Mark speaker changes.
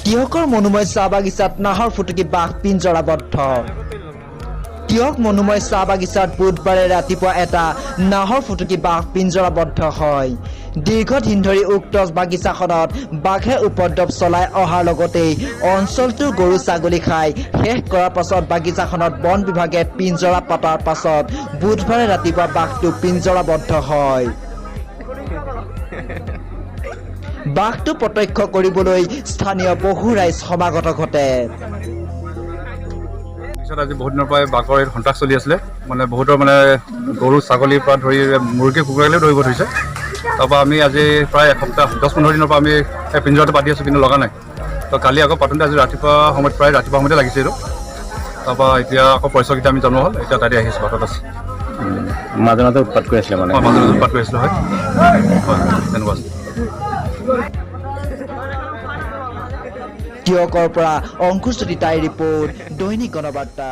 Speaker 1: তিয়কৰ মনোময় চাহ বাগিচাত নাহৰ ফুটুকী বাঘ পিঞ্জৰাবদ্ধ তিয়ক মনোময় চাহ বাগিচাত বুধবাৰে ৰাতিপুৱা এটা নাহৰ ফুটুকী বাঘ পিঞ্জৰাবদ্ধ হয় দীৰ্ঘদিন ধৰি উক্ত বাগিচাখনত বাঘে উপদ্ৰৱ চলাই অহাৰ লগতে অঞ্চলটোৰ গৰু ছাগলী খাই শেষ কৰাৰ পাছত বাগিচাখনত বন বিভাগে পিঞ্জৰা পতাৰ পাছত বুধবাৰে ৰাতিপুৱা বাঘটো পিঞ্জৰাবদ্ধ হয় বাঘটো প্ৰত্যক্ষ কৰিবলৈ স্থানীয় বহু ৰাইজ সমাগত ঘটে
Speaker 2: আজি বহুত দিনৰ পৰাই বাঘৰ সন্ত্ৰাস চলি আছিলে মানে বহুতৰ মানে গৰু ছাগলীৰ পৰা ধৰি মুৰ্গী কুকুৰালৈও ধৰিব ধৰিছে তাৰপৰা আমি আজি প্ৰায় এসপ্তাহ 10-15 দিনৰ পৰা আমি পিঞ্জৰাটো পাতি আছোঁ কিন্তু লগা নাই তো কালি আকৌ পাতোঁতে আজি ৰাতিপুৱা সময়তে লাগিছে এইটো তাৰপৰা এতিয়া আকৌ পইচাকেইটা আমি জনোৱা হ'ল এতিয়া তাতে আহিছোঁ বাটত আছে
Speaker 3: মাজে মাজে উৎপাত কৰি আছিলে মানে
Speaker 2: মাজে মাজে উৎপাত কৰি আছিলোঁ হয় তেনেকুৱা
Speaker 1: তিয়কৰ পৰা অংকুশ চুতীতাই ৰিপৰ্ট দৈনিক গণবাৰ্তা।